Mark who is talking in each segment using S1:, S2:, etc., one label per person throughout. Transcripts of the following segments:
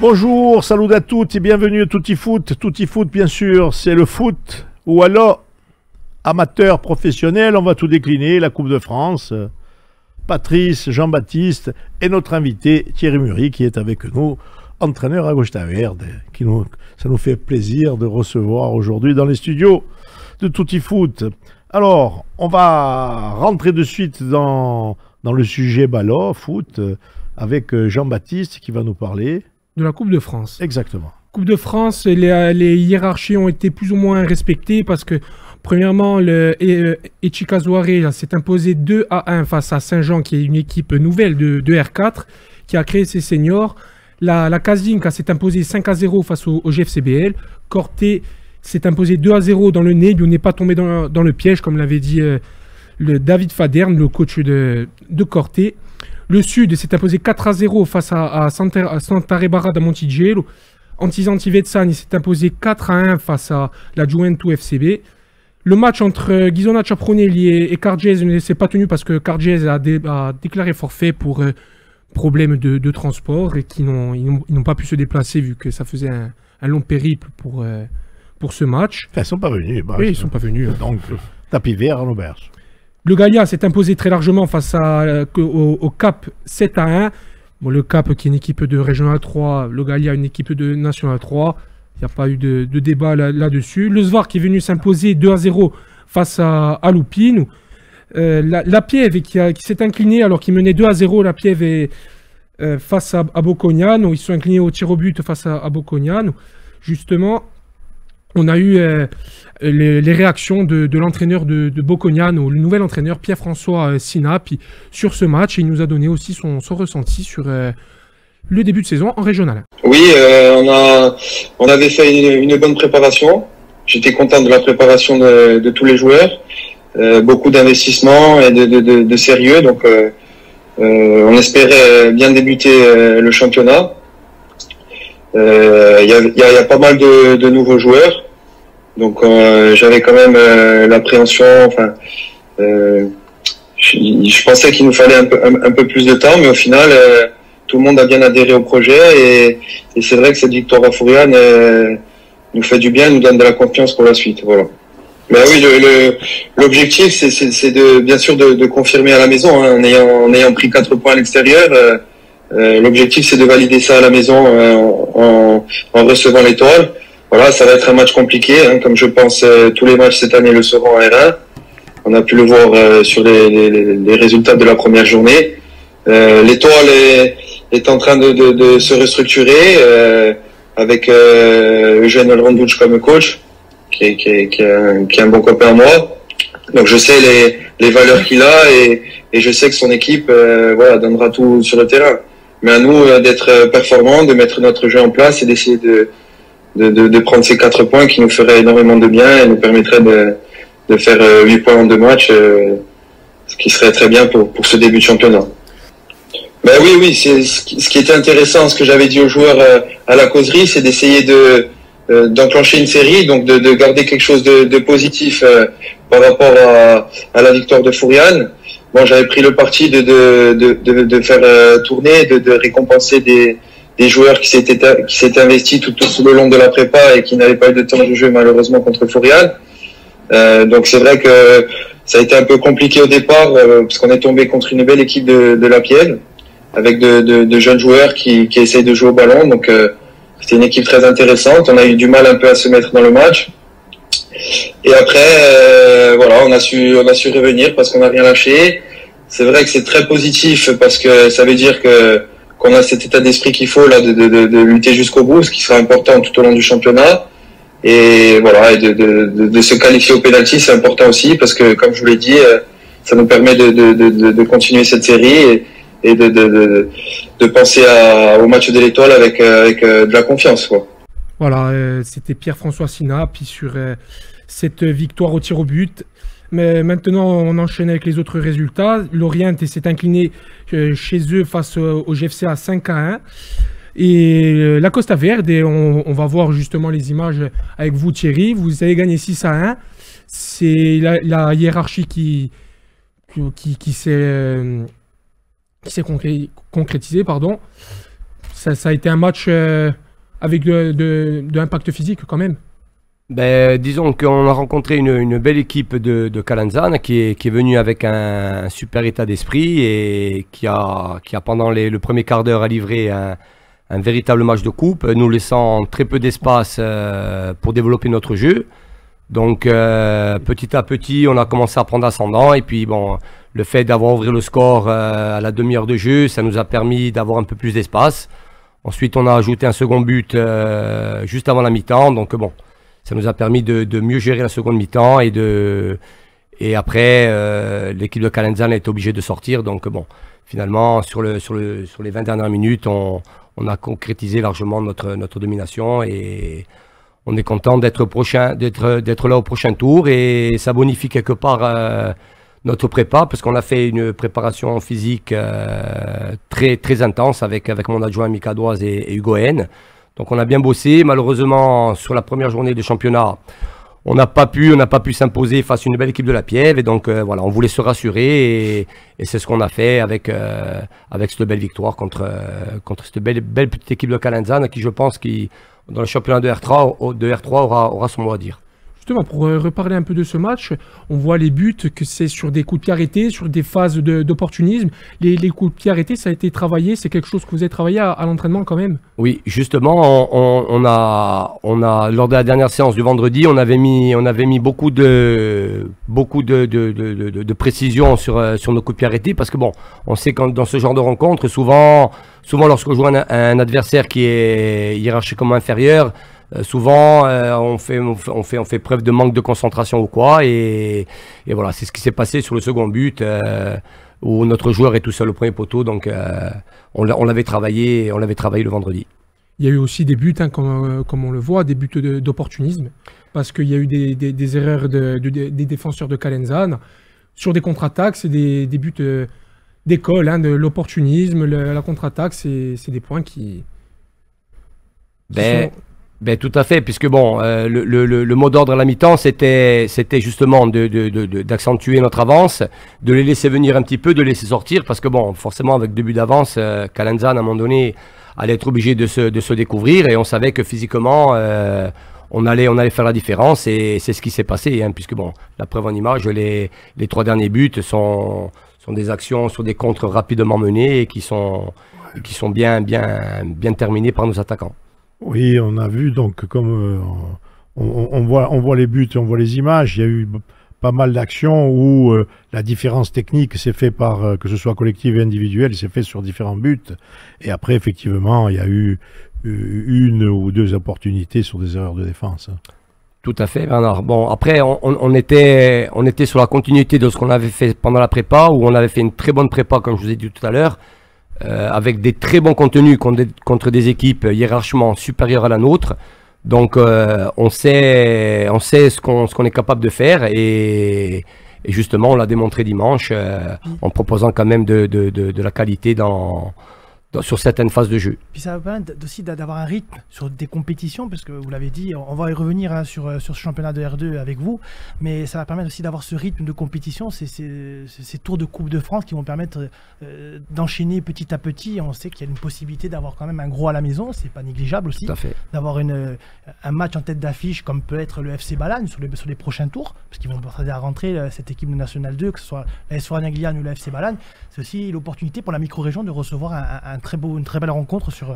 S1: Bonjour, salut à toutes et bienvenue à Tutti Foot. Tutti Foot, bien sûr, c'est le foot ou alors amateur professionnel. On va tout décliner, la Coupe de France. Patrice, Jean-Baptiste et notre invité Thierry Muri qui est avec nous, entraîneur à Gauche Verde. Ça nous fait plaisir de recevoir aujourd'hui dans les studios de Tutti Foot. Alors, on va rentrer de suite dans le sujet ballot, foot, avec Jean-Baptiste qui va nous parler
S2: de la Coupe de France.
S1: Exactement.
S2: Coupe de France, les hiérarchies ont été plus ou moins respectées parce que, premièrement, le Echikazuare s'est imposé 2-1 face à Saint-Jean, qui est une équipe nouvelle de R4, qui a créé ses seniors. La Kazinka s'est imposée 5-0 face au GFCBL. Corté s'est imposé 2-0 dans le nez. Il n'est pas tombé dans le piège, comme l'avait dit le David Faderne, le coach de Corté. Le Sud s'est imposé 4-0 face à Santa Rebara da Montigello. Antizanti Vezzani s'est imposé 4-1 face à la Juventus FCB. Le match entre Ghisona Ciapronelli et Cargese ne s'est pas tenu parce que Cargese a déclaré forfait pour problème de transport et qu'ils n'ont pas pu se déplacer vu que ça faisait un long périple pour ce match.
S1: Enfin, ils ne sont pas venus.
S2: Oui, ils ne sont pas venus.
S1: Donc, tapis vert en auberge.
S2: Le Gaïa s'est imposé très largement face au Cap 7-1. Bon, le Cap qui est une équipe de Régional 3, le Gaïa une équipe de National 3. Il n'y a pas eu de débat là-dessus. Le Svar qui est venu s'imposer 2-0 face à Lupino. La Pieve qui s'est inclinée alors qu'il menait 2-0. La Pieve est face à Bocognano. Ils se sont inclinés au tir au but face à Bocognano. Justement, on a eu les réactions de l'entraîneur de Bocognano, le nouvel entraîneur Pierre-François Sinapi, sur ce match. Et il nous a donné aussi son ressenti sur le début de saison en régional.
S3: Oui, on avait fait une bonne préparation. J'étais content de la préparation de tous les joueurs. Beaucoup d'investissement et de sérieux. Donc, on espérait bien débuter le championnat. Il y a pas mal de nouveaux joueurs. Donc, j'avais quand même l'appréhension. Enfin, je pensais qu'il nous fallait un peu plus de temps, mais au final, tout le monde a bien adhéré au projet et c'est vrai que cette victoire à Fouriane nous fait du bien, nous donne de la confiance pour la suite. Voilà. Ben oui, l'objectif, c'est bien sûr de confirmer à la maison, hein, en ayant pris 4 points à l'extérieur. L'objectif, c'est de valider ça à la maison en recevant l'étoile. Voilà, ça va être un match compliqué, hein, comme je pense tous les matchs cette année le seront en R1. On a pu le voir sur les résultats de la première journée. L'étoile est en train de se restructurer avec Eugène Olrandouch comme coach, qui est un bon copain à moi. Donc je sais les valeurs qu'il a et je sais que son équipe donnera tout sur le terrain. Mais à nous d'être performants, de mettre notre jeu en place et d'essayer de prendre ces 4 points qui nous feraient énormément de bien et nous permettraient de faire 8 points en 2 matchs, ce qui serait très bien pour ce début de championnat. Ben oui, c'est ce qui était intéressant, ce que j'avais dit aux joueurs à la causerie, c'est d'essayer d'enclencher une série, donc de garder quelque chose de positif par rapport à la victoire de Fouriane. Bon, j'avais pris le parti de faire tourner, de récompenser des joueurs qui s'étaient investis tout le long de la prépa et qui n'avaient pas eu de temps de jeu malheureusement contre Fouriane. Donc c'est vrai que ça a été un peu compliqué au départ parce qu'on est tombé contre une belle équipe de la Pielle avec de jeunes joueurs qui essayent de jouer au ballon. Donc c'était une équipe très intéressante. On a eu du mal un peu à se mettre dans le match. Et après, on a su revenir parce qu'on n'a rien lâché. C'est vrai que c'est très positif parce que ça veut dire qu'on a cet état d'esprit qu'il faut là de lutter jusqu'au bout, ce qui sera important tout au long du championnat. Et voilà, et de se qualifier au penalty, c'est important aussi parce que, comme je vous l'ai dit, ça nous permet de continuer cette série et de penser au match de l'étoile avec de la confiance, quoi.
S2: Voilà, c'était Pierre-François Sina, puis sur cette victoire au tir au but. Mais maintenant, on enchaîne avec les autres résultats. Lorient s'est incliné chez eux face au GFC à 5-1. Et la Costa Verde, on va voir justement les images avec vous Thierry, vous avez gagné 6-1. C'est la hiérarchie qui s'est concrétisée, pardon. Ça a été un match avec de l'impact physique quand même.
S4: Ben, disons qu'on a rencontré une belle équipe de Calenzane qui est venue avec un super état d'esprit et qui a pendant le premier quart d'heure livré un véritable match de coupe, nous laissant très peu d'espace pour développer notre jeu. Donc petit à petit, on a commencé à prendre ascendant et puis bon, le fait d'avoir ouvert le score à la demi-heure de jeu, ça nous a permis d'avoir un peu plus d'espace. Ensuite, on a ajouté un second but juste avant la mi-temps, donc bon. Ça nous a permis de mieux gérer la seconde mi-temps et après l'équipe de Calenzane a été obligée de sortir. Donc bon, finalement sur les 20 dernières minutes, on a concrétisé largement notre domination et on est content d'être là au prochain tour et ça bonifie quelque part notre prépa parce qu'on a fait une préparation physique très très intense avec mon adjoint Mika Doise et Hugo Haine. Donc on a bien bossé, malheureusement sur la première journée de championnat, on n'a pas pu s'imposer face à une belle équipe de la Piève et donc voilà, on voulait se rassurer et c'est ce qu'on a fait avec cette belle victoire contre cette belle petite équipe de Calenzane qui je pense qui dans le championnat de R3 aura son mot à dire.
S2: Justement, pour reparler un peu de ce match, on voit les buts, que c'est sur des coups de pied arrêtés, sur des phases d'opportunisme. Les coups de pied arrêtés, ça a été travaillé, c'est quelque chose que vous avez travaillé à l'entraînement quand même?
S4: Oui, justement, on a lors de la dernière séance du vendredi, on avait mis beaucoup de précision sur nos coups de pied arrêtés parce que bon, on sait que dans ce genre de rencontre, souvent lorsqu'on joue un adversaire qui est hiérarchiquement inférieur, souvent on fait preuve de manque de concentration ou quoi et voilà, c'est ce qui s'est passé sur le second but où notre joueur est tout seul au premier poteau, donc on l'avait travaillé le vendredi.
S2: Il y a eu aussi des buts, hein, comme on le voit, des buts d'opportunisme, parce qu'il y a eu des erreurs des défenseurs de Calenzane sur des contre-attaques, c'est des buts d'école, hein, de l'opportunisme, la contre-attaque, c'est des points qui
S4: Ben tout à fait, puisque bon, le mot d'ordre à la mi-temps, c'était justement d'accentuer notre avance, de les laisser venir un petit peu, de les laisser sortir, parce que bon, forcément avec 2 buts d'avance, Calenzane à un moment donné allait être obligé de se découvrir, et on savait que physiquement, on allait faire la différence, et c'est ce qui s'est passé, hein, puisque bon, la preuve en image, les 3 derniers buts sont des actions sur des contres rapidement menées et qui sont bien terminés par nos attaquants.
S1: Oui, on a vu donc comme on voit les buts et on voit les images, il y a eu pas mal d'actions où la différence technique s'est faite par, que ce soit collective et individuelle, s'est fait sur différents buts. Et après, effectivement, il y a eu 1 ou 2 opportunités sur des erreurs de défense.
S4: Tout à fait, Bernard. Bon, après, on était sur la continuité de ce qu'on avait fait pendant la prépa, où on avait fait une très bonne prépa, comme je vous ai dit tout à l'heure. Avec des très bons contenus contre des équipes hiérarchiquement supérieures à la nôtre. Donc on sait ce qu'on est capable de faire et justement on l'a démontré dimanche en proposant quand même de la qualité sur certaines phases de jeu.
S5: Puis ça va permettre aussi d'avoir un rythme sur des compétitions, parce que vous l'avez dit, on va y revenir, hein, sur ce championnat de R2 avec vous, mais ça va permettre aussi d'avoir ce rythme de compétition, ces tours de Coupe de France qui vont permettre d'enchaîner petit à petit. On sait qu'il y a une possibilité d'avoir quand même un gros à la maison, c'est pas négligeable aussi, d'avoir un match en tête d'affiche comme peut être le FC Balagne sur les prochains tours, parce qu'ils vont procéder à rentrer cette équipe de National 2, que ce soit la S Fournier-Gliane ou le FC Balagne. C'est aussi l'opportunité pour la micro-région de recevoir une très belle rencontre sur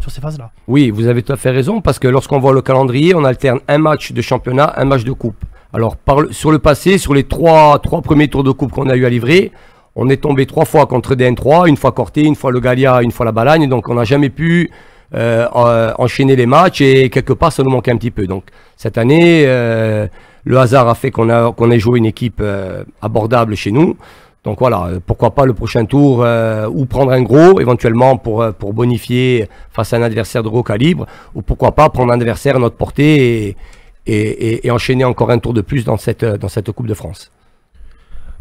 S5: ces phases-là. Oui,
S4: vous avez tout à fait raison, parce que lorsqu'on voit le calendrier, on alterne un match de championnat, un match de coupe. Alors, sur le passé, sur les trois premiers tours de coupe qu'on a eu à livrer, on est tombé 3 fois contre DN3, une fois Corté, une fois le Gallia, une fois la Balagne, donc on n'a jamais pu enchaîner les matchs et quelque part ça nous manquait un petit peu. Donc cette année, le hasard a fait qu'on ait joué une équipe abordable chez nous. Donc voilà, pourquoi pas le prochain tour ou prendre un gros éventuellement pour bonifier face à un adversaire de gros calibre, ou pourquoi pas prendre un adversaire à notre portée et enchaîner encore un tour de plus dans cette Coupe de France.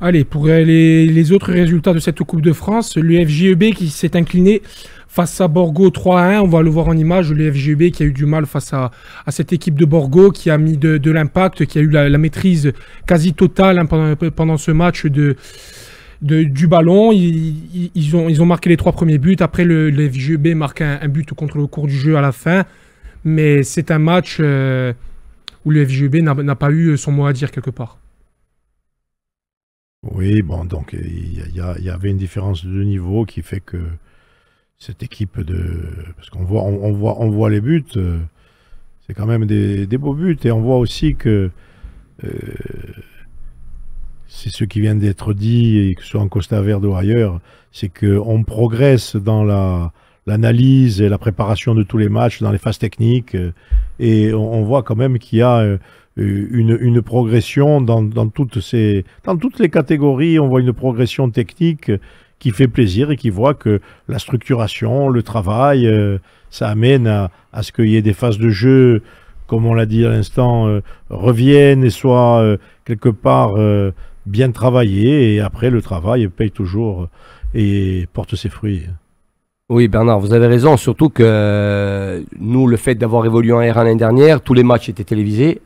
S2: Allez, pour les autres résultats de cette Coupe de France, le FJEB qui s'est incliné face à Borgo 3-1, on va le voir en image, le FJEB qui a eu du mal face à cette équipe de Borgo, qui a mis de l'impact, qui a eu la maîtrise quasi totale, hein, pendant ce match du ballon. Ils ont marqué les 3 premiers buts. Après, le FJB marque un but contre le cours du jeu à la fin. Mais c'est un match où le FJB n'a pas eu son mot à dire quelque part.
S1: Oui, bon, donc il y avait une différence de niveau qui fait que cette équipe parce qu'on voit, on voit les buts, c'est quand même des beaux buts, et on voit aussi que c'est ce qui vient d'être dit, et que ce soit en Costa Verde ou ailleurs, c'est qu'on progresse dans l'analyse et la préparation de tous les matchs, dans les phases techniques, et on voit quand même qu'il y a une progression dans toutes les catégories. On voit une progression technique qui fait plaisir, et qui voit que la structuration, le travail, ça amène à ce qu'il y ait des phases de jeu, comme on l'a dit à l'instant, reviennent et soient quelque part bien travaillées, et après le travail paye toujours et porte ses fruits.
S4: Oui, Bernard, vous avez raison, surtout que nous, le fait d'avoir évolué en R1 l'année dernière, tous les matchs étaient télévisés.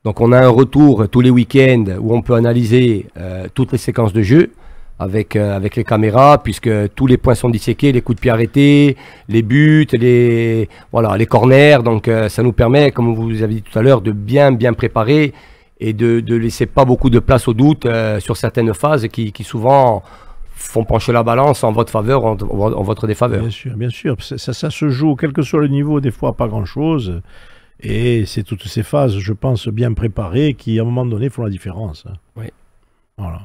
S4: Donc on a un retour tous les week-ends où on peut analyser toutes les séquences de jeu avec les caméras, puisque tous les points sont disséqués, les coups de pied arrêtés, les buts, les corners. Donc ça nous permet, comme vous avez dit tout à l'heure, de bien préparer et de laisser pas beaucoup de place au doute sur certaines phases qui souvent font pencher la balance en votre faveur, en votre défaveur.
S1: Bien sûr. Ça se joue, quel que soit le niveau, des fois pas grand-chose. Et c'est toutes ces phases, je pense, bien préparées, qui à un moment donné font la différence.
S4: Oui.
S1: Voilà.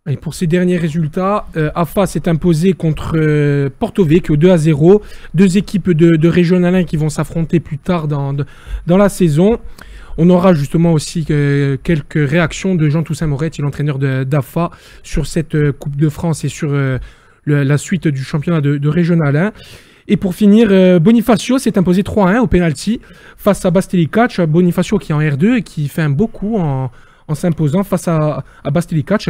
S2: Et pour ces derniers résultats, AFA s'est imposé contre Porto Vecchio 2-0. 2 équipes de Régional 1 qui vont s'affronter plus tard dans la saison. On aura justement aussi quelques réactions de Jean Toussaint Moretti, l'entraîneur d'AFA, sur cette Coupe de France et sur la suite du championnat de Régional 1. Et pour finir, Bonifacio s'est imposé 3-1 au penalty face à Bastelicac. Bonifacio qui est en R2 et qui fait un beau coup en s'imposant face à Bastelicac,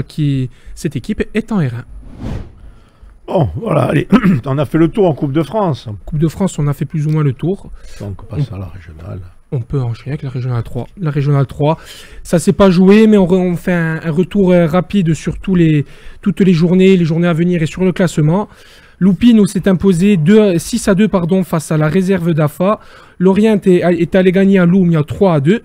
S2: cette équipe est en R1.
S1: Bon, voilà, allez, on a fait le tour en Coupe de France.
S2: Coupe de France, on a fait plus ou moins le tour.
S1: Donc on passe à la régionale.
S2: On peut enchaîner avec la régionale 3. La régionale 3, ça s'est pas joué, mais on fait un retour rapide sur toutes les journées à venir et sur le classement. Lupino s'est imposé 6-2 face à la réserve d'AFA. Lorient est allé gagner à Lumia 3-2.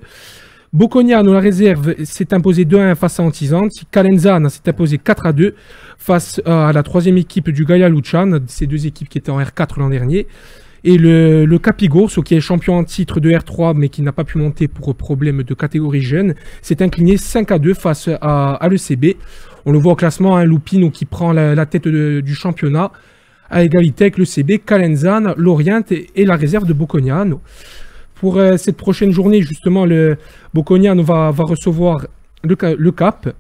S2: Bocognano, la réserve, s'est imposé 2-1 face à Antizante. Calenzana s'est imposé 4-2 face à la 3e équipe du Gaia Lucian, ces 2 équipes qui étaient en R4 l'an dernier. Et le Capigorso, qui est champion en titre de R3 mais qui n'a pas pu monter pour problème de catégorie jeune, s'est incliné 5-2 face à l'ECB. On le voit au classement, Lupino qui prend la tête du championnat, à égalité avec l'ECB, Calenzane, Lorient et la réserve de Bocognano. Pour cette prochaine journée, justement, le Bocognano va recevoir le Cap.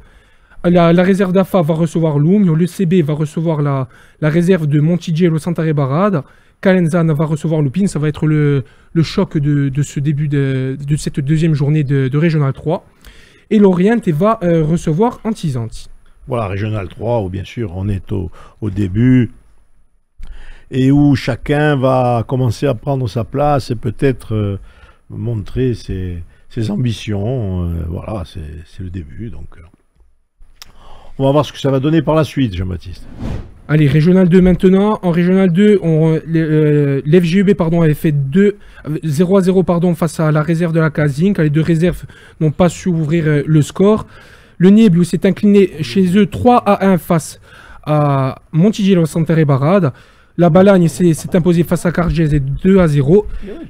S2: La réserve d'AFA va recevoir Lumio. L'ECB va recevoir la réserve de Montigello Sant'Are Barada. Calenzane va recevoir Lupin. Ça va être le choc de ce début de cette deuxième journée de Régional 3. Et Lorient va recevoir Antizante.
S1: Voilà, Régional 3, où bien sûr on est au début, et où chacun va commencer à prendre sa place et peut-être montrer ses ambitions. Voilà, c'est le début. Donc, on va voir ce que ça va donner par la suite, Jean-Baptiste.
S2: Allez, Régional 2 maintenant. En Régional 2, l'FJUB avait fait 0-0 face à la réserve de la Casing. Les 2 réserves n'ont pas su ouvrir le score. Le Nieblu s'est incliné chez eux 3-1 face à Montigello Sant'Are Barada. La Balagne s'est imposée face à Cargese 2-0.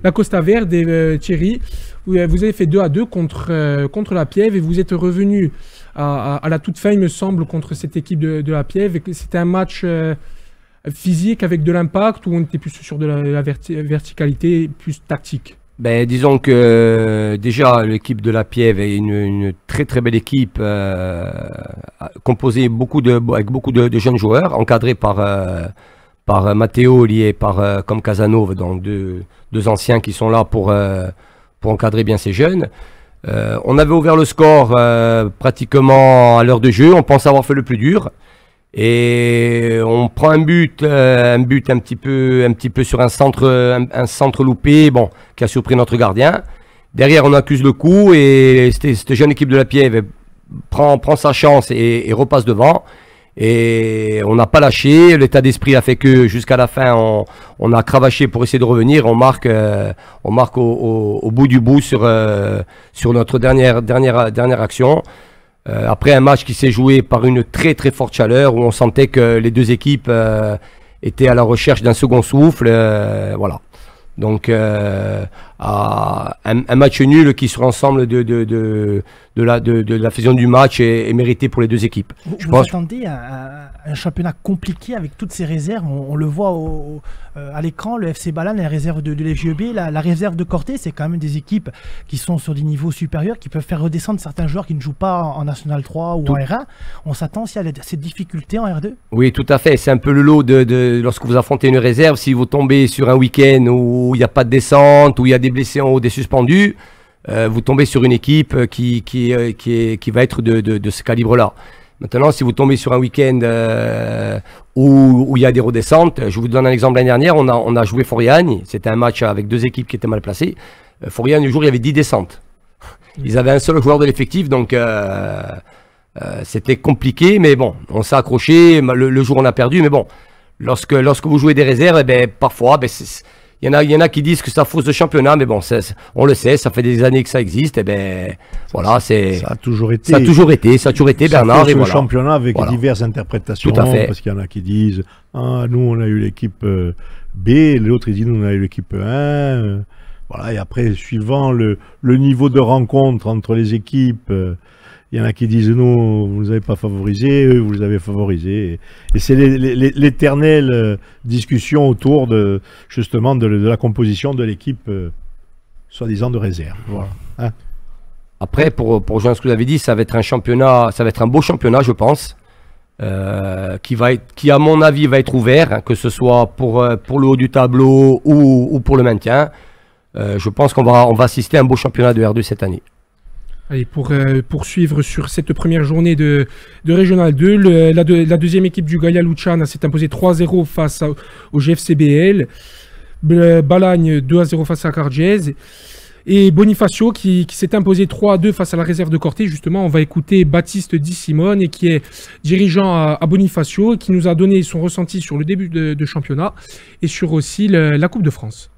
S2: La Costa Verde, Thierry, vous avez fait 2-2 contre la Piève, et vous êtes revenu à la toute fin, il me semble, contre cette équipe de la Piève. C'était un match physique avec de l'impact, où on était plus sur de la verticalité, plus tactique.
S4: Ben, disons que déjà l'équipe de la Piève est une très très belle équipe composée avec beaucoup de jeunes joueurs, encadrés par Matteo, lié comme Casanova, donc deux anciens qui sont là pour encadrer bien ces jeunes. On avait ouvert le score pratiquement à l'heure de jeu, on pense avoir fait le plus dur. Et on prend un but un petit peu sur un centre loupé, bon, qui a surpris notre gardien. Derrière, on accuse le coup, et cette jeune équipe de la Piève prend sa chance et repasse devant. Et on n'a pas lâché. L'état d'esprit a fait que jusqu'à la fin, on a cravaché pour essayer de revenir. On marque au bout du bout sur notre dernière action. Après un match qui s'est joué par une très très forte chaleur, où on sentait que les deux équipes étaient à la recherche d'un second souffle. Voilà. Donc un match nul qui sur l'ensemble de la fusion du match est mérité pour les deux équipes.
S5: Vous attendez un championnat compliqué avec toutes ces réserves. On le voit à l'écran, le FC Bâle, la réserve de l'FGEB, la réserve de Corté, c'est quand même des équipes qui sont sur des niveaux supérieurs, qui peuvent faire redescendre certains joueurs qui ne jouent pas en National 3 ou en R1. On s'attend aussi à cette difficulté en R2?
S4: Oui, tout à fait. C'est un peu le lot lorsque vous affrontez une réserve. Si vous tombez sur un week-end où il n'y a pas de descente, où il y a des blessés en haut, des suspendus, vous tombez sur une équipe qui va être de ce calibre-là. Maintenant, si vous tombez sur un week-end où il y a des redescentes, je vous donne un exemple. L'année dernière, on a joué Foriagne. C'était un match avec deux équipes qui étaient mal placées. Foriagne, le jour, il y avait 10 descentes. Ils avaient un seul joueur de l'effectif, donc c'était compliqué. Mais bon, on s'est accroché. Le jour, on a perdu. Mais bon, lorsque vous jouez des réserves, eh ben, parfois, il y en a qui disent que ça fausse le championnat, mais bon, on le sait, ça fait des années que ça existe, et ben voilà, ça a toujours été Bernard.
S1: Et le championnat avec diverses interprétations, tout à fait. Parce qu'il y en a qui disent, nous on a eu l'équipe B, l'autre il dit nous on a eu l'équipe 1. Voilà, et après, suivant le niveau de rencontre entre les équipes, il y en a qui disent non, vous ne les avez pas favorisés, eux, vous les avez favorisés. Et c'est l'éternelle discussion autour justement de la composition de l'équipe, soi-disant de réserve. Voilà. Hein?
S4: Après, pour rejoindre ce que vous avez dit, ça va être un beau championnat, je pense, qui à mon avis va être ouvert, hein, que ce soit pour le haut du tableau ou pour le maintien. Je pense qu'on va assister à un beau championnat de R2 cette année.
S2: Allez, pour poursuivre sur cette première journée de Régional 2, la deuxième équipe du Gaïa Luciana s'est imposée 3-0 face au GFCBL. Balagne 2-0 face à Cargèse. Et Bonifacio qui s'est imposé 3-2 face à la réserve de Corté. Justement, on va écouter Baptiste Di Simone, qui est dirigeant à Bonifacio, qui nous a donné son ressenti sur le début de championnat et sur aussi la Coupe de France.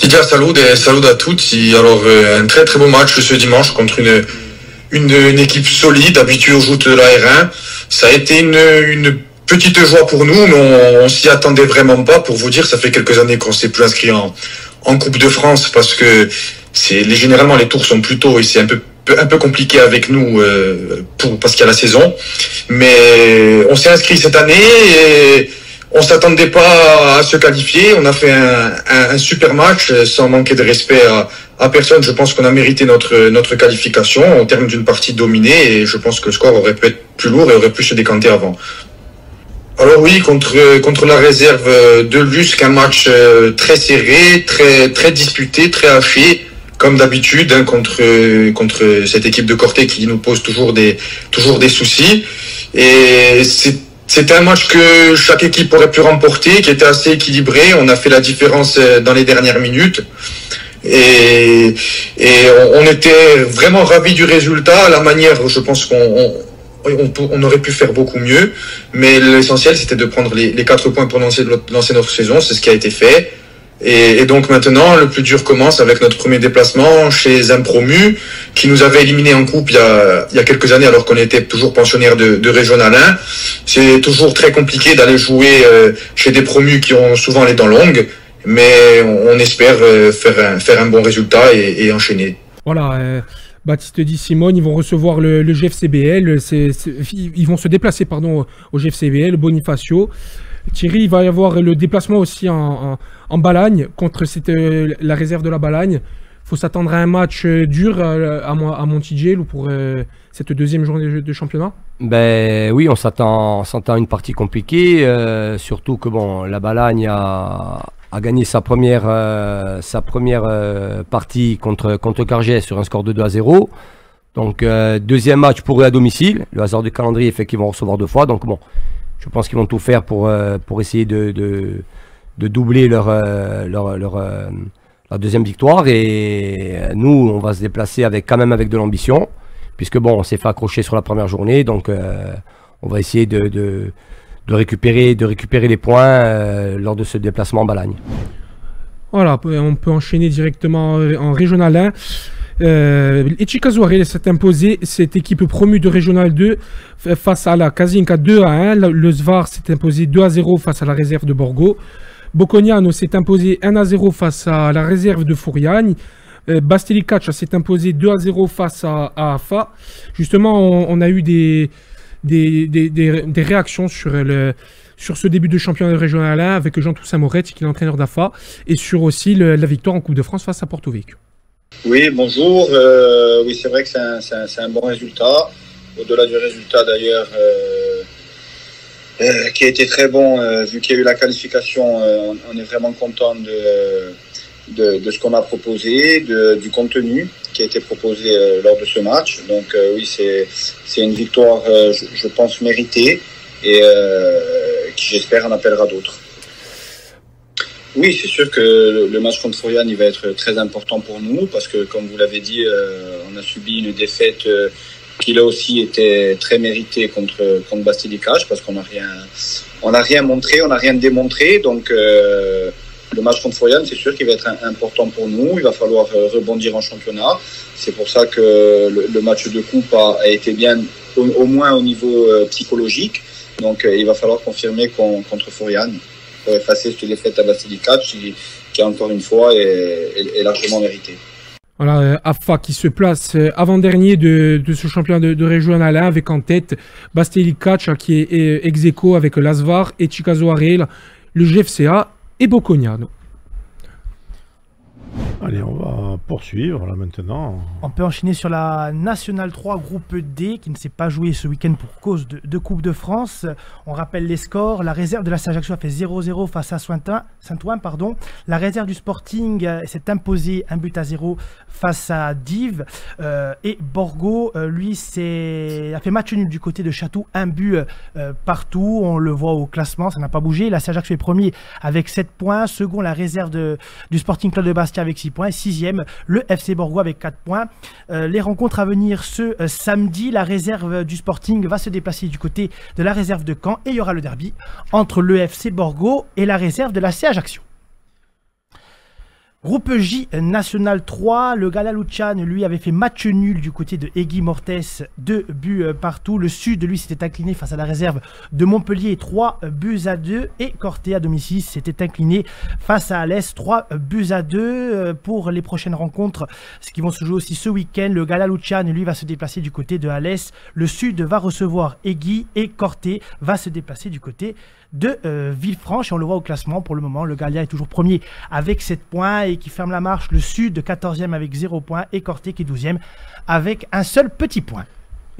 S6: Déjà, salut à tous. Alors, un très très beau match ce dimanche contre une équipe solide, habituée aux joutes de la R1. Ça a été une petite joie pour nous, mais on s'y attendait vraiment pas. Pour vous dire, ça fait quelques années qu'on s'est plus inscrit en Coupe de France parce que généralement les tours sont plus tôt et c'est un peu compliqué avec nous parce qu'il y a la saison. Mais on s'est inscrit cette année et on s'attendait pas à se qualifier. On a fait un super match sans manquer de respect à personne. Je pense qu'on a mérité notre qualification en termes d'une partie dominée et je pense que le score aurait pu être plus lourd et aurait pu se décanter avant. Alors oui, contre la réserve de Lusque, un match très serré, très disputé, très haché, comme d'habitude, hein, contre cette équipe de Corté qui nous pose toujours des soucis. Et c'était un match que chaque équipe aurait pu remporter, qui était assez équilibré. On a fait la différence dans les dernières minutes. Et on était vraiment ravis du résultat. La manière, je pense qu'on aurait pu faire beaucoup mieux. Mais l'essentiel, c'était de prendre les 4 points pour lancer notre saison. C'est ce qui a été fait. Et donc maintenant, le plus dur commence avec notre premier déplacement chez un promu qui nous avait éliminé en coupe il y a quelques années alors qu'on était toujours pensionnaire de Régional 1. C'est toujours très compliqué d'aller jouer chez des promus qui ont souvent les dents longues, mais on espère faire un bon résultat et enchaîner.
S2: Voilà, Baptiste Di Simone, ils vont recevoir le GFCBL, ils vont se déplacer au GFCBL, Bonifacio. Thierry, il va y avoir le déplacement aussi en Balagne contre la réserve de la Balagne. Il faut s'attendre à un match dur à Montigello pour cette deuxième journée de championnat. Ben
S4: oui, on s'attend à une partie compliquée, surtout que bon, la Balagne a gagné sa première partie contre Cargès sur un score de 2-0. Donc deuxième match pour eux à domicile. Le hasard du calendrier fait qu'ils vont recevoir 2 fois. Donc bon, je pense qu'ils vont tout faire pour essayer de doubler leur deuxième victoire. Et nous, on va se déplacer quand même avec de l'ambition, puisque bon, on s'est fait accrocher sur la première journée. Donc on va essayer de récupérer les points lors de ce déplacement en Balagne.
S2: Voilà, on peut enchaîner directement en Régional 1. Etxikazuarel s'est imposé, cette équipe promue de Régional 2 face à la Kazinka 2-1. Le Svar s'est imposé 2-0 face à la réserve de Borgo. Bocognano s'est imposé 1-0 face à la réserve de Furiani. Bastelicac s'est imposé 2-0 face à AFA. Justement, on a eu des réactions sur ce début de championnat régional 1 avec Jean-Toussaint Moretti, qui est l'entraîneur d'AFA, et sur aussi la victoire en Coupe de France face à Porto Vecchio.
S7: Oui, bonjour. Oui, c'est vrai que c'est un bon résultat. Au-delà du résultat d'ailleurs, qui a été très bon, vu qu'il y a eu la qualification, on est vraiment content de ce qu'on a proposé, du contenu qui a été proposé lors de ce match. Donc oui, c'est une victoire, je pense, méritée et qui, j'espère, en appellera d'autres. Oui, c'est sûr que le match contre Furiani il va être très important pour nous parce que, comme vous l'avez dit, on a subi une défaite qui là aussi était très méritée contre Bastelicac parce qu'on n'a rien montré, on n'a rien démontré. Donc le match contre Furiani, c'est sûr qu'il va être important pour nous. Il va falloir rebondir en championnat. C'est pour ça que le match de coupe a été bien, au moins au niveau psychologique. Donc il va falloir confirmer contre Furiani pour effacer cette défaite à Bastelicac qui encore une fois est largement méritée.
S2: Voilà, AFA qui se place avant-dernier de ce championnat de régional 1 avec en tête Bastelicac qui est ex-aequo avec l'Asvar, Etxikazuarel, le GFCA et Bocognano.
S1: Allez, on va poursuivre là maintenant.
S5: On peut enchaîner sur la Nationale 3 groupe D qui ne s'est pas joué ce week-end pour cause de Coupe de France. On rappelle les scores. La réserve de la Ajaccio a fait 0-0 face à Saint-Ouen. La réserve du Sporting s'est imposée 1-0 face à Dives. Et Borgo, lui, a fait match nul du côté de Château. 1 but partout. On le voit au classement, ça n'a pas bougé. La Ajaccio est premier avec 7 points. Second, la réserve du Sporting Club de Bastia avec 6 points. 6e, le FC Borgo avec 4 points. Les rencontres à venir ce samedi, la réserve du Sporting va se déplacer du côté de la réserve de Caen et il y aura le derby entre le FC Borgo et la réserve de la C Ajaccio. Groupe J, National 3, le Gala Lucian, lui, avait fait match nul du côté de Aiguy Mortes, 2 buts partout. Le Sud, lui, s'était incliné face à la réserve de Montpellier, 3-2. Et Corté, à domicile, s'était incliné face à Alès, 3-2. Pour les prochaines rencontres, ce qui vont se jouer aussi ce week-end, le Gala Lucian, lui, va se déplacer du côté de Alès. Le Sud va recevoir Aiguy et Corté va se déplacer du côté de Villefranche. Et on le voit au classement pour le moment, le Gallia est toujours premier avec 7 points et qui ferme la marche. Le Sud 14e avec 0 points et Corté qui est 12e avec un seul petit point.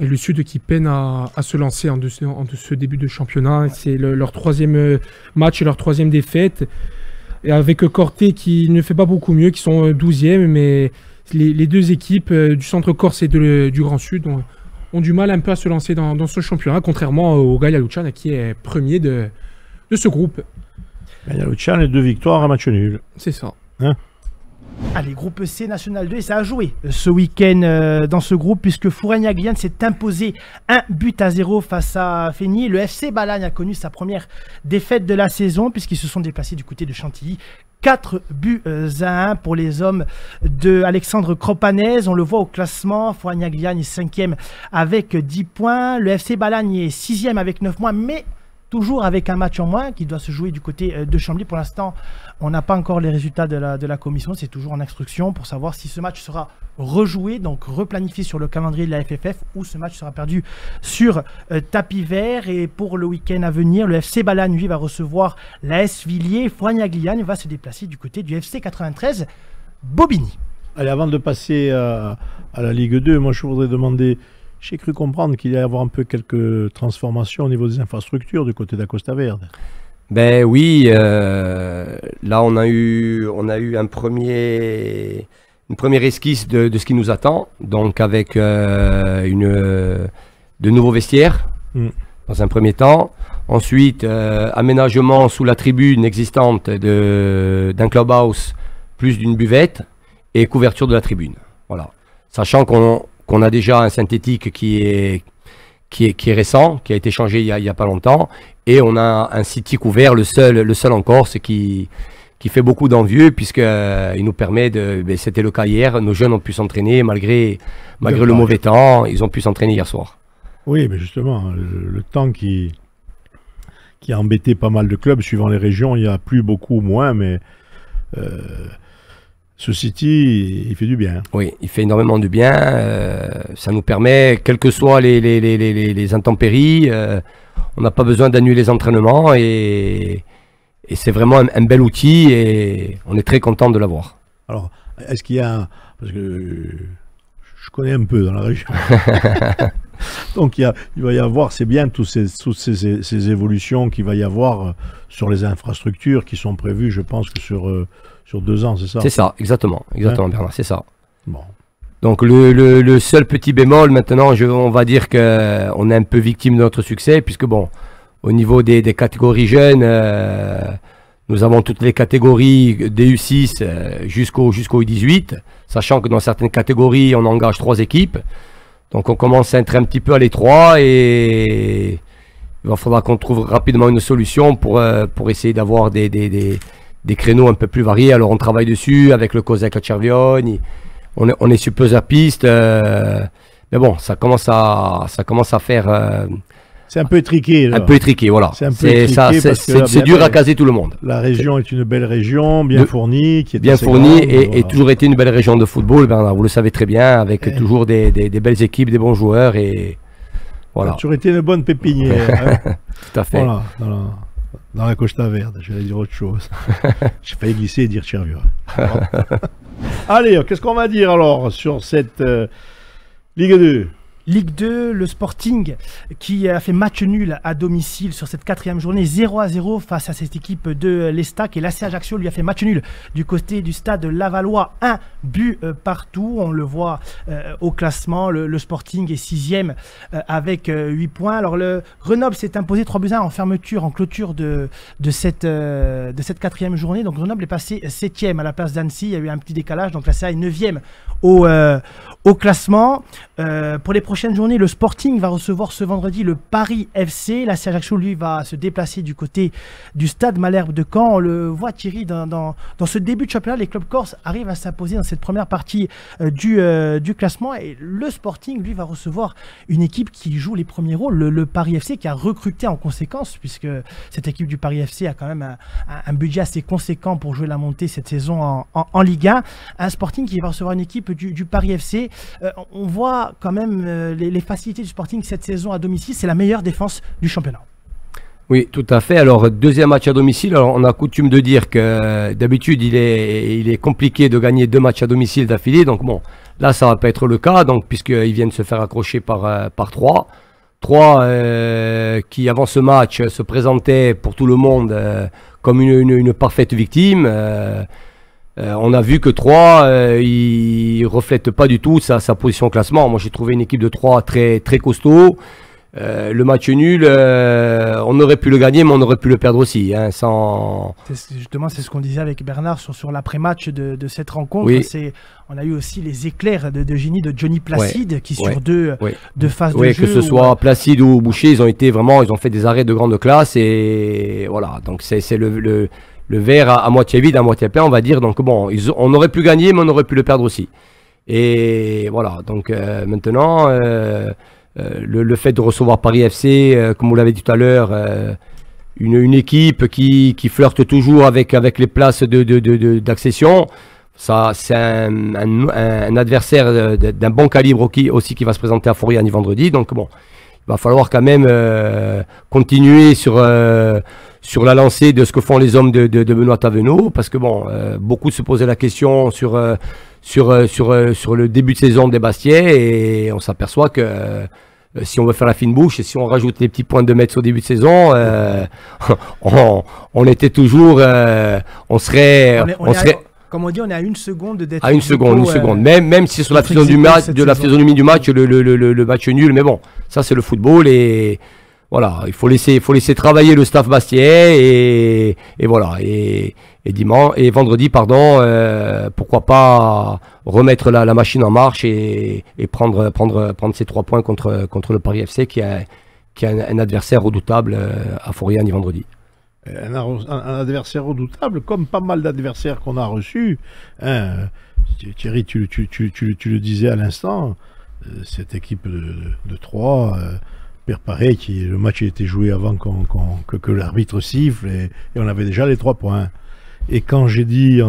S2: Et le Sud qui peine à se lancer en ce début de championnat. C'est leur 3e match et leur 3e défaite. Et avec Corté qui ne fait pas beaucoup mieux, qui sont 12e, mais les deux équipes du centre corse et du Grand Sud ont du mal un peu à se lancer dans ce championnat, contrairement au Gala Lucian qui est premier de ce groupe.
S1: Gala Lucian, les 2 victoires, un match nul.
S2: C'est ça.
S1: Hein?
S5: Allez, groupe C, National 2, et ça a joué ce week-end dans ce groupe, puisque Fouragnagliane s'est imposé 1-0 face à Feigny. Le FC Balagne a connu sa première défaite de la saison, puisqu'ils se sont déplacés du côté de Chantilly. 4 buts à 1 pour les hommes de Alexandre Cropanez. On le voit au classement. Fouragnagliane est 5e avec 10 points. Le FC Balagne est 6e avec 9 points, mais toujours avec un match en moins qui doit se jouer du côté de Chambly. Pour l'instant, on n'a pas encore les résultats de la commission. C'est toujours en instruction pour savoir si ce match sera rejoué, donc replanifié sur le calendrier de la FFF, ou ce match sera perdu sur tapis vert. Et pour le week-end à venir, le FC Balagne, lui, va recevoir l'AS Villiers. Fouragnagliane va se déplacer du côté du FC 93 Bobigny.
S1: Allez, avant de passer à la Ligue 2, moi je voudrais demander... J'ai cru comprendre qu'il allait y avoir un peu quelques transformations au niveau des infrastructures du côté d'Acosta Verde.
S4: Ben oui, là on a eu une première esquisse de ce qui nous attend, donc avec de nouveaux vestiaires dans un premier temps. Ensuite, aménagement sous la tribune existante d'un clubhouse plus d'une buvette et couverture de la tribune. Voilà. Sachant qu'on a déjà un synthétique qui est qui est récent, qui a été changé il y a pas longtemps. Et on a un City couvert, le seul en Corse, qui fait beaucoup d'envieux, puisqu'il nous permet de... C'était le cas hier, nos jeunes ont pu s'entraîner malgré le mauvais temps, ils ont pu s'entraîner hier soir.
S1: Oui, mais justement, le temps qui a embêté pas mal de clubs, suivant les régions, il y a plus beaucoup, moins, mais ce City, il fait du bien.
S4: Oui, il fait énormément de bien, ça nous permet, quelles que soient les intempéries, on n'a pas besoin d'annuler les entraînements, et c'est vraiment un bel outil, et on est très content de l'avoir.
S1: Alors, est-ce qu'il y a... Parce que je connais un peu dans la région. Donc il va y avoir, c'est bien toutes ces évolutions qu'il va y avoir sur les infrastructures qui sont prévues, je pense que sur 2 ans, c'est ça?
S4: C'est ça, exactement Bernard, c'est ça.
S1: Bon.
S4: Donc le seul petit bémol maintenant, on va dire qu'on est un peu victime de notre succès, puisque bon, au niveau des catégories jeunes, nous avons toutes les catégories des U6 jusqu'au U18, sachant que dans certaines catégories, on engage 3 équipes. Donc on commence à être un petit peu à l'étroit, et il faudra qu'on trouve rapidement une solution pour essayer d'avoir des créneaux un peu plus variés. Alors on travaille dessus avec le COSEC à Cervione, on est sur plusieurs pistes, mais bon, ça commence à faire...
S1: c'est un peu étriqué. Là.
S4: Un peu étriqué, voilà. C'est dur à caser tout le monde.
S1: La région est une belle région, bien fournie. Qui est
S4: bien fournie
S1: grande,
S4: et voilà. Toujours été une belle région de football, Bernard, vous le savez très bien, avec toujours des belles équipes, des bons joueurs, et voilà.
S1: Ça a toujours été une bonne pépinière. Hein.
S4: Tout à fait.
S1: Voilà, dans la Costa Verde, je vais dire autre chose. J'ai failli glisser et dire Cervione. Allez, qu'est-ce qu'on va dire alors sur cette Ligue 2 ?
S5: Ligue 2, le Sporting qui a fait match nul à domicile sur cette 4e journée, 0-0 face à cette équipe de l'Estac, et l'AC Ajaccio lui a fait match nul du côté du stade Lavallois, 1 but partout. On le voit au classement, le Sporting est 6e avec 8 points. Alors le Grenoble s'est imposé 3-1 en fermeture, en clôture de cette 4e journée. Donc Grenoble est passé 7e à la place d'Annecy, il y a eu un petit décalage, donc la CA est 9e au classement. Pour les prochaines journées, le Sporting va recevoir ce vendredi le Paris FC. La Ajaccio, lui, va se déplacer du côté du stade Malherbe de Caen. On le voit, Thierry, dans ce début de championnat, les clubs corses arrivent à s'imposer dans cette première partie du classement. Et le Sporting, lui, va recevoir une équipe qui joue les premiers rôles, le Paris FC, qui a recruté en conséquence, puisque cette équipe du Paris FC a quand même un budget assez conséquent pour jouer la montée cette saison en Ligue 1. Un Sporting qui va recevoir une équipe du Paris FC. On voit quand même les facilités du Sporting cette saison à domicile, c'est la meilleure défense du championnat.
S4: Oui, tout à fait. Alors, 2e match à domicile. Alors, on a coutume de dire que d'habitude, il est compliqué de gagner 2 matchs à domicile d'affilée. Donc, bon, là, ça va pas être le cas. Donc, puisqu'ils viennent se faire accrocher par 3. 3 qui, avant ce match, se présentaient pour tout le monde comme une parfaite victime. On a vu que 3, il reflète pas du tout sa position au classement. Moi, j'ai trouvé une équipe de 3 très, très costaud. Le match nul, on aurait pu le gagner, mais on aurait pu le perdre aussi. Hein,
S5: Justement, c'est ce qu'on disait avec Bernard sur l'après-match de cette rencontre.
S4: Oui.
S5: On a eu aussi les éclairs de génie de Johnny Placide, qui sur deux phases de
S4: oui,
S5: jeu...
S4: que ce soit Placide ou Boucher, ils ont fait des arrêts de grande classe. Et voilà, donc c'est le verre à moitié vide, à moitié plein, on va dire. Donc bon, on aurait pu gagner, mais on aurait pu le perdre aussi. Et voilà, donc maintenant, le fait de recevoir Paris FC, comme vous l'avez dit tout à l'heure, une équipe qui flirte toujours avec les places d'accession, ça c'est un adversaire d'un bon calibre aussi qui va se présenter à Foriani vendredi. Donc bon, il va falloir quand même continuer sur la lancée de ce que font les hommes de Benoît Tavenot, parce que bon, beaucoup se posaient la question sur le début de saison des Bastiais, et on s'aperçoit que si on veut faire la fine bouche et si on rajoute les petits points de mètres au début de saison, on était toujours, on serait
S5: comme on dit, on est à 1 seconde d'être...
S4: À une seconde. Même si sur la physionomie du match, le match nul, mais bon, ça c'est le football, et voilà, il faut laisser travailler le staff bastien et voilà. Et vendredi, pardon, pourquoi pas remettre la machine en marche et prendre ces 3 points contre le Paris FC qui a un adversaire redoutable à Foriani vendredi.
S1: Un adversaire redoutable, comme pas mal d'adversaires qu'on a reçus. Hein, Thierry, tu le disais à l'instant, cette équipe de 3, pareil, le match a été joué avant que l'arbitre siffle et on avait déjà les 3 points. Et quand j'ai dit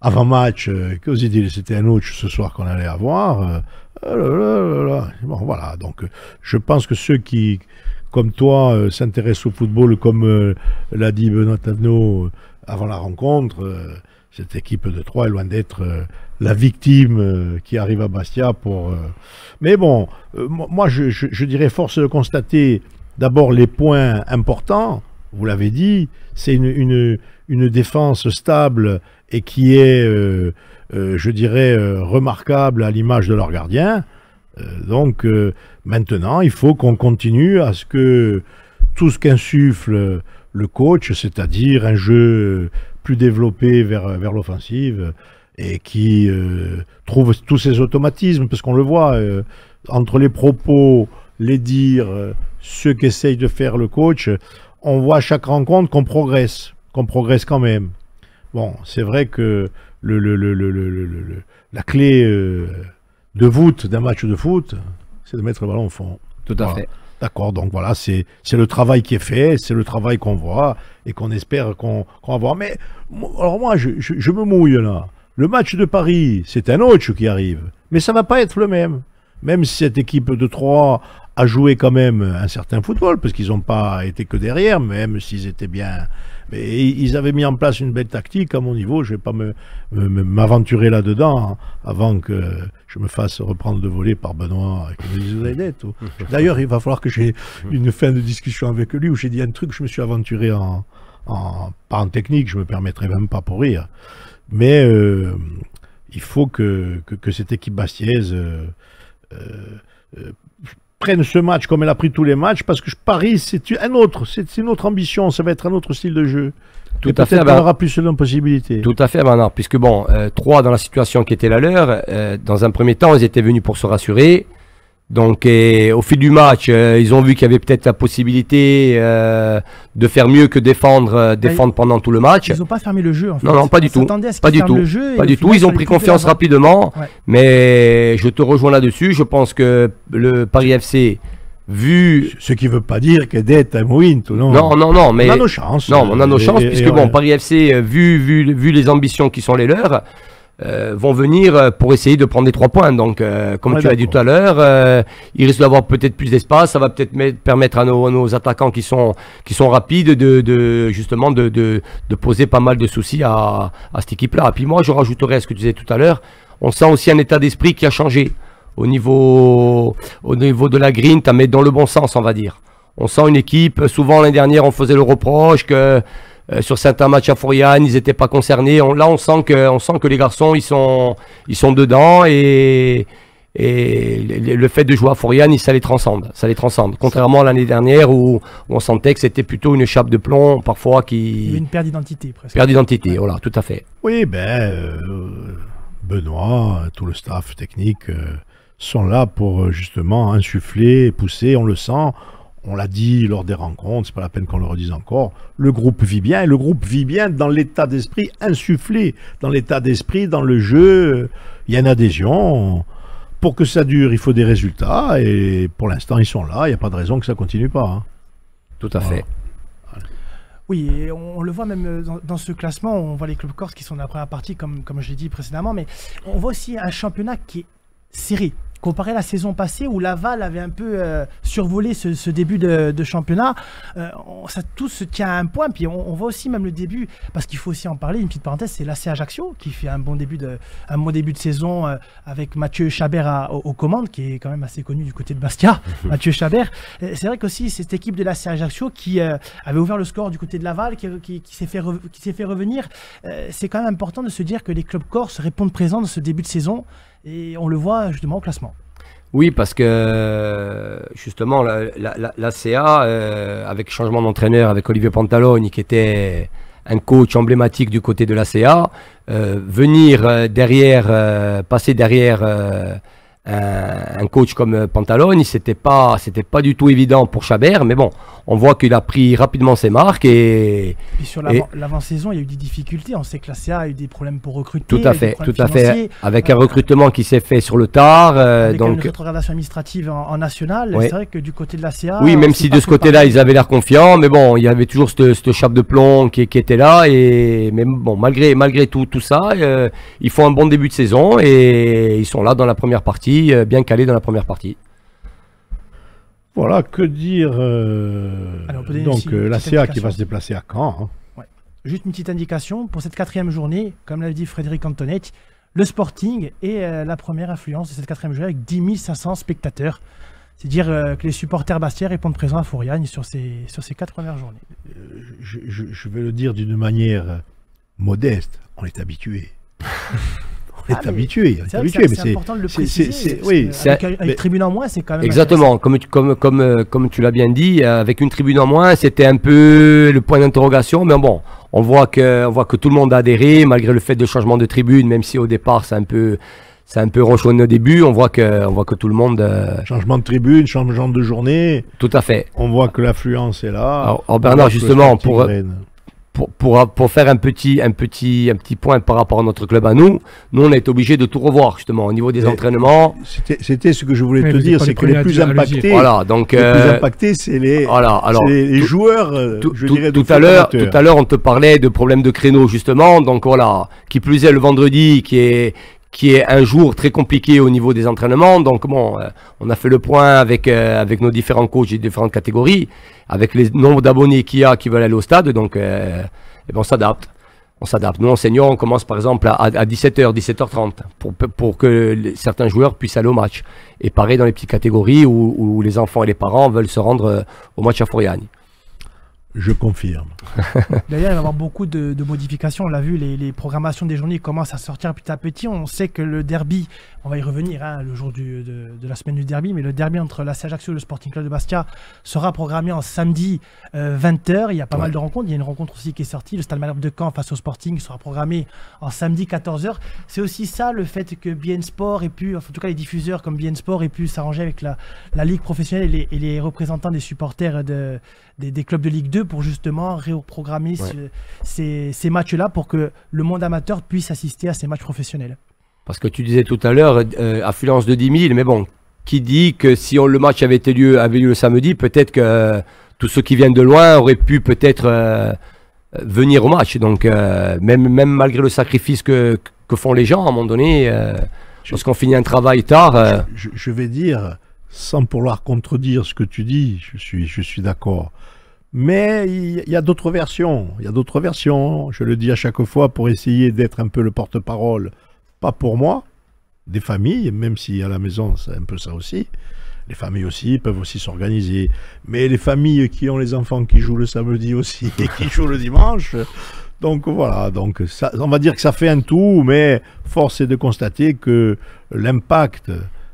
S1: avant match que c'était un autre ce soir qu'on allait avoir, bon voilà, donc je pense que ceux qui, comme toi, s'intéressent au football, comme l'a dit Benoît Tavenot avant la rencontre, cette équipe de 3 est loin d'être la victime qui arrive à Bastia pour... Mais bon, moi je dirais force de constater d'abord les points importants, vous l'avez dit, c'est une défense stable et qui est, je dirais, remarquable à l'image de leur gardien. Donc maintenant, il faut qu'on continue à ce que tout ce qu'insuffle le coach, c'est-à-dire un jeu plus développé vers l'offensive et qui trouve tous ces automatismes, parce qu'on le voit entre les propos, les dires, ce qu'essaye de faire le coach, on voit à chaque rencontre qu'on progresse quand même. Bon, c'est vrai que la clé de voûte d'un match de foot, c'est de mettre le ballon au fond.
S4: Tout à fait.
S1: D'accord, donc voilà, c'est le travail qui est fait, c'est le travail qu'on voit et qu'on espère qu'on va voir. Mais alors moi, je me mouille là. Le match de Paris, c'est un autre qui arrive, mais ça ne va pas être le même. Même si cette équipe de 3 a joué quand même un certain football, parce qu'ils n'ont pas été que derrière, même s'ils étaient bien... Mais ils avaient mis en place une belle tactique à mon niveau, je ne vais pas m'aventurer là-dedans, hein, avant que je me fasse reprendre de voler par Benoît, qui me dise vous avez des dettes. D'ailleurs, il va falloir que j'ai une fin de discussion avec lui, où j'ai dit un truc, je me suis aventuré pas en technique, je ne me permettrai même pas pour rire. Mais il faut que cette équipe bastiaise... prenne ce match comme elle a pris tous les matchs, parce que Paris, c'est une autre ambition, ça va être un autre style de jeu.
S4: Tout à fait.
S1: On aura plus de possibilités.
S4: Tout à fait, Bernard, puisque bon, 3 dans la situation qui était la leur, dans un premier temps, ils étaient venus pour se rassurer. Donc, au fil du match, ils ont vu qu'il y avait peut-être la possibilité de faire mieux que défendre pendant tout le match.
S5: Ils n'ont pas fermé le jeu, en fait.
S4: Non, pas du tout. Pas du tout. Pas du tout. Ils ont pris confiance rapidement. Ouais. Mais je te rejoins là-dessus. Je pense que le Paris FC, vu...
S1: Ce qui ne veut pas dire que d'être un win, non.
S4: Non, mais...
S1: On a nos chances.
S4: Non, on a nos chances, puisque bon, Paris FC, vu les ambitions qui sont les leurs, vont venir pour essayer de prendre des 3 points. Donc, comme tu l'as dit tout à l'heure, il risque d'avoir peut-être plus d'espace. Ça va peut-être permettre à nos attaquants qui sont rapides justement de poser pas mal de soucis à cette équipe-là. Et puis moi, je rajouterais à ce que tu disais tout à l'heure, on sent aussi un état d'esprit qui a changé au niveau de la grinta, mais dans le bon sens, on va dire. On sent une équipe, souvent l'année dernière, on faisait le reproche que sur certains matchs à Foriani, ils n'étaient pas concernés. Là, on sent que les garçons, ils sont dedans et le fait de jouer à Foriani, ça les transcende. Contrairement à l'année dernière où on sentait que c'était plutôt une chape de plomb, parfois
S5: Il y avait une perte d'identité, presque.
S4: Perte d'identité, voilà, tout à fait.
S1: Oui, Benoît, tout le staff technique sont là pour justement insuffler, pousser, on le sent. On l'a dit lors des rencontres, c'est pas la peine qu'on le redise encore, le groupe vit bien, et le groupe vit bien dans l'état d'esprit insufflé, dans l'état d'esprit, dans le jeu, il y a une adhésion. Pour que ça dure, il faut des résultats, et pour l'instant, ils sont là, il n'y a pas de raison que ça continue pas. Hein.
S4: Tout à fait.
S5: Oui, et on le voit même dans ce classement, on voit les clubs corses qui sont dans la première partie, comme je l'ai dit précédemment, mais on voit aussi un championnat qui est serré. Comparé à la saison passée où Laval avait un peu survolé ce début de championnat, tout se tient à un point. Puis on voit aussi même le début, parce qu'il faut aussi en parler, une petite parenthèse, c'est l'AC Ajaccio qui fait un bon début de saison avec Mathieu Chabert aux commandes, qui est quand même assez connu du côté de Bastia. Mathieu Chabert. C'est vrai qu'aussi cette équipe de l'AC Ajaccio qui avait ouvert le score du côté de Laval, qui s'est fait revenir. C'est quand même important de se dire que les clubs corses répondent présents dans ce début de saison. Et on le voit justement au classement.
S4: Oui, parce que justement, la CA, avec le changement d'entraîneur, avec Olivier Pantaloni, qui était un coach emblématique du côté de la CA, venir derrière, passer derrière un coach comme Pantaloni, c'était pas du tout évident pour Chabert, mais bon, on voit qu'il a pris rapidement ses marques et
S5: sur l'avant-saison, il y a eu des difficultés. On sait que la CA a eu des problèmes pour recruter.
S4: Tout à fait. Avec un recrutement qui s'est fait sur le tard.
S5: Avec
S4: donc
S5: une rétrogradation administrative en national.
S4: Ouais.
S5: C'est vrai que du côté de la CA.
S4: Oui, même si de ce côté-là, ils avaient l'air confiants, mais bon, il y avait toujours cette chape de plomb qui était là. Mais bon, malgré tout ça, ils font un bon début de saison et ils sont là dans la première partie. Bien calé dans la première partie.
S1: Voilà, que dire donc la CA qui va se déplacer à Caen. Hein.
S5: Ouais. Juste une petite indication, pour cette 4e journée, comme l'a dit Frédéric Antonetti, le Sporting est la première influence de cette 4e journée avec 10 500 spectateurs. C'est dire que les supporters bastiais répondent présents à Fouriagne sur ces 4 premières journées.
S1: Je vais le dire d'une manière modeste, on est habitué. On est habitué,
S5: c'est important de le préciser. Avec tribune en moins, c'est quand même.
S4: Exactement, comme tu l'as bien dit, avec une tribune en moins, c'était un peu le point d'interrogation, mais bon, on voit que tout le monde a adhéré, malgré le fait de changement de tribune, même si au départ c'est un peu ronchonné au début, on voit que tout le monde.
S1: Changement de tribune, changement de journée.
S4: Tout à fait.
S1: On voit que l'affluence est là.
S4: Alors Bernard, justement, pour faire un petit point par rapport à notre club à nous on a été obligé de tout revoir justement au niveau des entraînements.
S1: C'était ce que je voulais te dire, c'est que les plus impactés,
S4: voilà, donc,
S1: les plus impactés, c'est les joueurs.
S4: Tout à l'heure, on te parlait de problèmes de créneaux justement, donc voilà, qui plus est le vendredi, qui est un jour très compliqué au niveau des entraînements. Donc bon, on a fait le point avec nos différents coachs des différentes catégories, avec les nombres d'abonnés qui veulent aller au stade. Donc on s'adapte. Nous, enseignants, on commence par exemple à 17h, 17h30 pour que certains joueurs puissent aller au match. Et pareil dans les petites catégories où les enfants et les parents veulent se rendre au match à Fouriagne.
S1: Je confirme.
S5: D'ailleurs, il va y avoir beaucoup de modifications. On l'a vu, les programmations des journées commencent à sortir petit à petit. On sait que le derby, on va y revenir, le jour de la semaine du derby, mais le derby entre la Ajaccio et le Sporting Club de Bastia sera programmé en samedi 20h. Il y a pas mal de rencontres. Il y a une rencontre aussi qui est sortie. Le Stade Malherbe de Caen face au Sporting sera programmé en samedi 14h. C'est aussi ça, le fait que BN Sport ait pu, en tout cas les diffuseurs comme BN Sport aient pu s'arranger avec la Ligue professionnelle et les représentants des supporters des clubs de Ligue 2 pour justement reprogrammer ces matchs-là pour que le monde amateur puisse assister à ces matchs professionnels.
S4: Parce que tu disais tout à l'heure, affluence de 10 000, mais bon, qui dit que si le match avait eu lieu le samedi, peut-être que tous ceux qui viennent de loin auraient pu peut-être venir au match. Donc même malgré le sacrifice que font les gens, à un moment donné, lorsqu'on finit un travail tard...
S1: Je vais dire, sans pouvoir contredire ce que tu dis, je suis d'accord. Mais il y a d'autres versions. Je le dis à chaque fois pour essayer d'être un peu le porte-parole, pas pour moi, des familles, même si à la maison c'est un peu ça aussi. Les familles aussi peuvent aussi s'organiser. Mais les familles qui ont les enfants qui jouent le samedi aussi et qui jouent le dimanche. Donc voilà, ça, on va dire que ça fait un tout, mais force est de constater que l'impact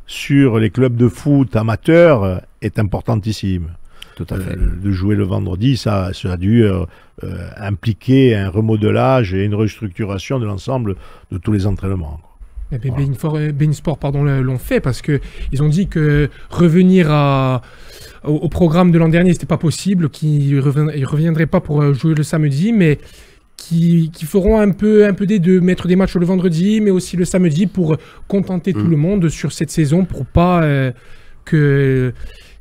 S1: sur les clubs de foot amateurs est importantissime.
S4: Tout à fait.
S1: De jouer le vendredi, ça a dû impliquer un remodelage et une restructuration de l'ensemble de tous les entraînements.
S2: BeIN Sport l'ont fait parce qu'ils ont dit que revenir au programme de l'an dernier, c'était pas possible, qu'ils ne reviendraient pas pour jouer le samedi, mais qui feront un peu des deux, mettre des matchs le vendredi, mais aussi le samedi pour contenter tout le monde sur cette saison, pour pas que...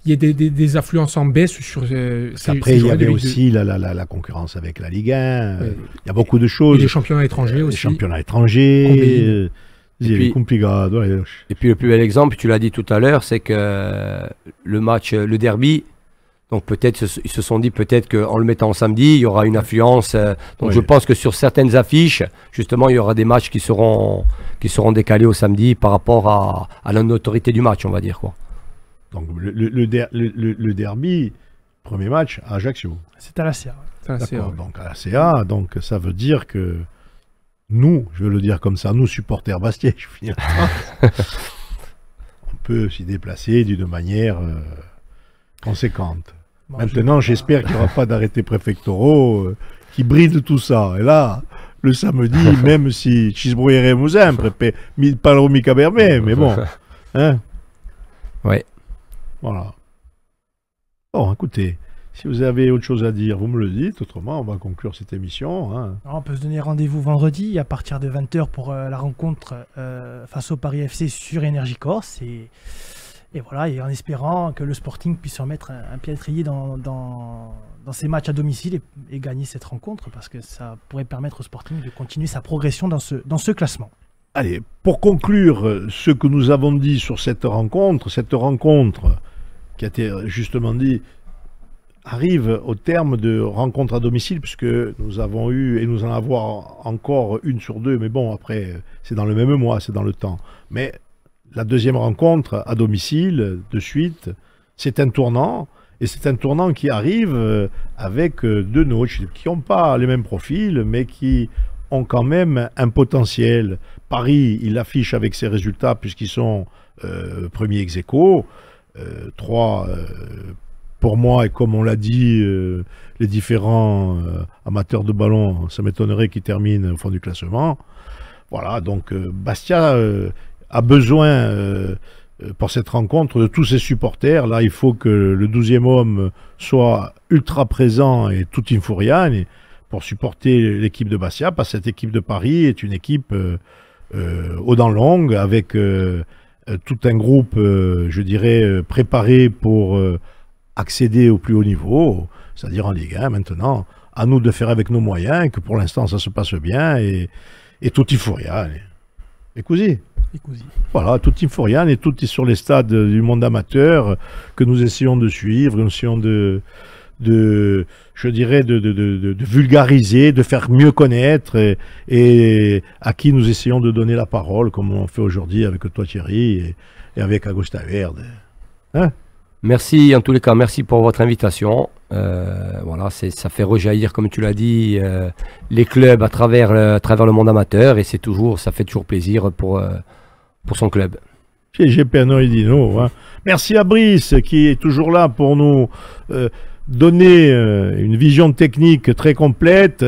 S2: il y a des affluences en baisse sur
S1: après, il y avait aussi la concurrence avec la Ligue 1. Il y a beaucoup de choses.
S2: Et les championnats étrangers aussi.
S1: Les championnats étrangers. Et
S4: puis le plus bel exemple, tu l'as dit tout à l'heure, c'est que le derby, donc peut-être ils se sont dit peut-être qu'en le mettant en samedi, il y aura une affluence. Donc je pense que sur certaines affiches, justement, il y aura des matchs qui seront décalés au samedi par rapport à la notoriété du match, on va dire quoi.
S1: Donc le derby, premier match à Ajaccio.
S5: C'est à la CA.
S1: D'accord, donc à la CA, donc ça veut dire que nous, je vais le dire comme ça, nous supporters bastiais, je finis peut s'y déplacer d'une manière conséquente.
S5: Bon,
S1: Maintenant, j'espère qu'il n'y aura pas d'arrêtés préfectoraux qui brident tout ça. Et là, le samedi, même si ci sbrouillerait sempre, mi parlo mica per me, mais bon. Hein?
S4: Ouais.
S1: Voilà. Bon, écoutez, si vous avez autre chose à dire, vous me le dites. Autrement, on va conclure cette émission. Hein.
S5: On peut se donner rendez-vous vendredi à partir de 20 h pour la rencontre face au Paris FC sur Énergie Corse. Et voilà, et en espérant que le Sporting puisse remettre un pied à l'étrier dans ses matchs à domicile et gagner cette rencontre, parce que ça pourrait permettre au Sporting de continuer sa progression dans ce classement.
S1: Allez, pour conclure ce que nous avons dit sur cette rencontre qui a été justement dit, arrive au terme de rencontre à domicile, puisque nous avons eu, et nous en avons encore une sur deux, mais bon, après, c'est dans le même mois, c'est dans le temps. Mais la deuxième rencontre à domicile, de suite, c'est un tournant, et c'est un tournant qui arrive avec deux nôtres qui n'ont pas les mêmes profils, mais qui ont quand même un potentiel. Paris, il affiche avec ses résultats, puisqu'ils sont premiers ex-aequo, 3 pour moi, et comme on l'a dit, les différents amateurs de ballon, ça m'étonnerait qu'ils terminent au fond du classement. Voilà, donc Bastia a besoin, pour cette rencontre, de tous ses supporters. Là, il faut que le 12e homme soit ultra présent et tout in furiani pour supporter l'équipe de Bastia, parce que cette équipe de Paris est une équipe aux dents longues, avec tout un groupe, je dirais, préparé pour accéder au plus haut niveau, c'est-à-dire en Ligue 1 maintenant. À nous de faire avec nos moyens, que pour l'instant ça se passe bien, et tutti furiani. Et così. Voilà, tutti furiani, et tout est sur les stades du monde amateur que nous essayons de suivre, nous essayons je dirais, de vulgariser, de faire mieux connaître, et à qui nous essayons de donner la parole, comme on fait aujourd'hui avec toi Thierry, et avec Augusta Verde. Hein?
S4: Merci, en tous les cas, merci pour votre invitation. Voilà, ça fait rejaillir, comme tu l'as dit, les clubs à travers le monde amateur, et ça fait toujours plaisir pour son club.
S1: Chez Pernod et Dino. Hein. Merci à Brice qui est toujours là pour nous donner une vision technique très complète.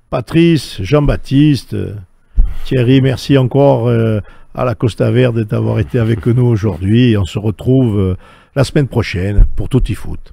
S1: Patrice, Jean-Baptiste, Thierry, merci encore à la Costa Verde d'avoir été avec nous aujourd'hui. On se retrouve la semaine prochaine pour Tutti Foot.